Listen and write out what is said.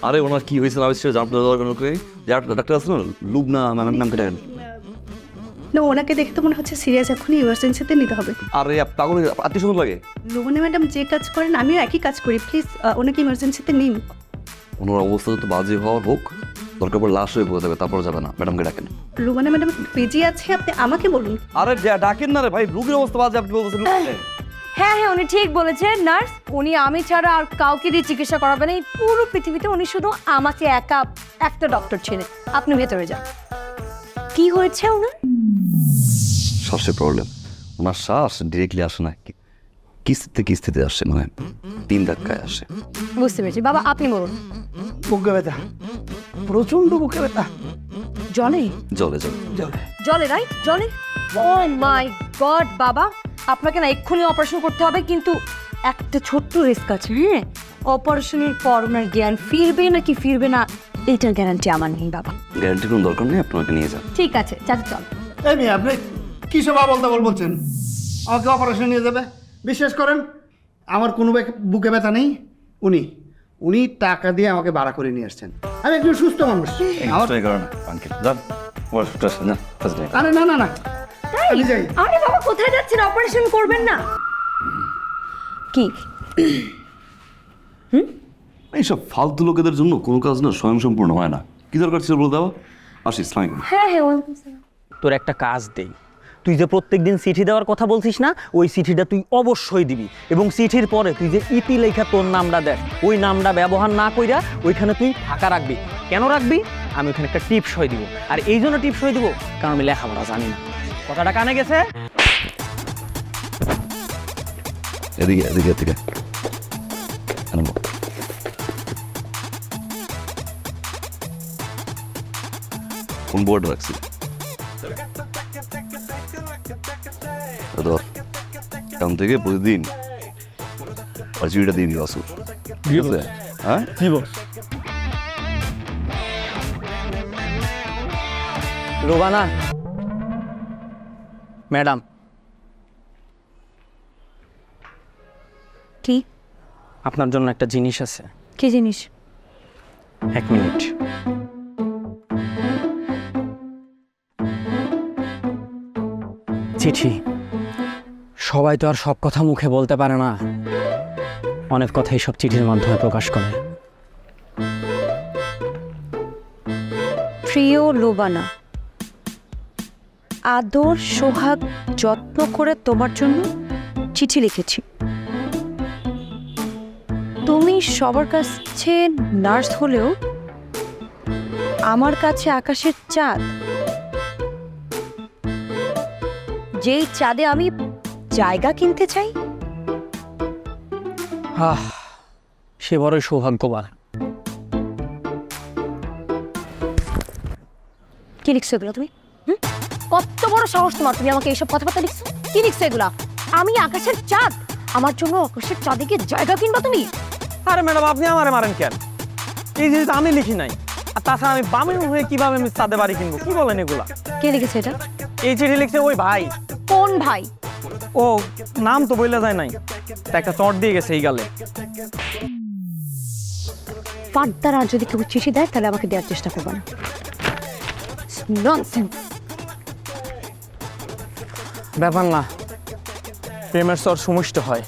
আরে ওনার কি হয়েছে না হয়েছে জানতে দরকার নেই। ডাক্তার আছে না লুবনা নাম কেটে না, ওনাকে দেখে তো মনে হচ্ছে সিরিয়াস, এখনই ইমার্জেন্সিতে নিতে হবে। আরে পাগল আত্মীয় স্বজন লাগে। লুবনা ম্যাডাম যে কাজ করেন আমিও একই কাজ করি, প্লিজ ওনাকে ইমার্জেন্সিতে নিন। ওনার অবস্থা তো বাজে হওয়ার হোক, দরকার পড়ে লাশ হয়ে পড়ে যাবে, তারপর যাবে না। ম্যাডামকে ডাকেন। লুবনা ম্যাডাম পেজি আছে, আপনি আমাকে বলুন। আরে ডাকেন না রে ভাই, রোগীর অবস্থা বাজে আপনি বলতেছেন। হ্যাঁ হ্যাঁ, উনি ঠিক বলেছেন নার্স। উনি আমি ছাড়া আর কাউকে দিয়ে চিকিৎসা করাবেন এই পুরো পৃথিবীতে। উনি শুধু আমাকে একটা ডক্টর ছিলেন। আপনি ভেতরে যান। কি হয়েছে ওনার? শ্বাসের প্রবলেম। ওনার শ্বাস ডিরেক্টলি আসে না, কিস্তিতে আসে, মানে 3 ধাক্কায় আসে। বুঝতে পেরেছি। বাবা আপনি বলুন। বুকে ব্যথা, প্রচন্ড বুকে ব্যথা। জলে জলে জলে রাইট, জলে। ও মাই গড বাবা, আপনাকে না এক্ষুনি অপারেশন করতে হবে, কিন্তু একটা ছোট্ট রিস্ক আছে। হ্যাঁ, অপারেশনের পর ওনার জ্ঞান ফিরবে নাকি ফিরবে না এইটার গ্যারান্টি আমার নেই বাবা। গ্যারান্টির কোনো দরকার নেই, আপনাকে নিয়ে যান। ঠিক আছে চাচা চল। এই মেয়ে, আপনি কি সব আবল-তাবল বলছেন? আমাকে অপারেশন নিয়ে যাবে? বিশ্বাস করেন আমার কোনো বুকে ব্যথা নেই। উনি টাকা দিয়ে আমাকে ভাড়া করে নিয়ে আসছেন। আমি একজন সুস্থ মানুষ। আরে না না না, আমি যাই। আরে বাবা কোথায় যাচ্ছেন? অপারেশন করবেন না? কি এইসব ফালতু লোকেদের জন্য কোনো কাজ না স্বয়ংসম্পূর্ণ হয় না। কি দরকার ছিল বলে দাও। আসিস না। হ্যাঁ হ্যাঁ, ওয়েলকাম স্যার। তোর একটা কাজ দেই, তুই যে প্রত্যেকদিন চিঠি দেওয়ার কথা বলছিস না, ওই চিঠিটা তুই অবশ্যই দিবি। এবং চিঠির পরে তুই যে ইতি লেখা তোর নামটা দেখ, ওই নামটা ব্যবহার না কইরা ওইখানে তুই ফাঁকা রাখবি। কেন রাখবি? আমি ওইখানে একটা টিপ সই দিব। আর এই জন্য টিপ সই দিব কারণ আমি লেখাপড়া জানি না। কথাটা কানে গেছে? এদিকে কোন বোর্ড রাখছি? এখন থেকে প্রতিদিন চিঠিটা দিয়ে দিও আসুন। ঠিক আছে? হ্যাঁ রোবানা ম্যাডাম, কি আপনার জন্য একটা জিনিস আছে। কি জিনিস? 1 মিনিট। চিঠি। সবাই তো আর সব কথা মুখে বলতে পারে না, অনেক কথাই সব চিঠির মাধ্যমে প্রকাশ করে। প্রিয় লোবানা, আদর সোহাগ যত্ন করে তোমার জন্য চিঠি লিখেছি। তুমি সবার কাছে নার্স হলেও আমার কাছে আকাশের চাঁদ, যেই চাঁদে আমি জায়গা কিনতে চাই। সে বড়ই সৌভাগ্যবান। কি লিখছো এগুলো তুমি? কত বড় সাহস তোমার, তুমি আমাকে এইসব কথাবার্তা লিখছো? কি লিখছো এগুলা? আমি আকাশের চাঁদ, আমার জন্য আকাশের চাঁদে গিয়ে জায়গা কিনবা তুমি? আরে ম্যাডাম আপনি আমারে মারেন কেন? এই জিনিস আমি লিখি নাই। আর তাছাড়া আমি বামের হয়ে কিভাবে আমি চাঁদে বাড়ি কিনবো? কি বলেন এগুলা? কে লিখেছে এটা? এই চিঠি লিখছে ওই ভাই। কোন ভাই? ও নাম তো বইলা যায় নাই, তা একটা চট দিয়ে গেছে এই গালে। ফার্দার আর যদি কেউ চিঠি দেয় তাহলে আমাকে দেওয়ার চেষ্টা করবো না। ননসেন্স। ব্যাপার না, প্রেমের চর সুমিষ্ট হয়।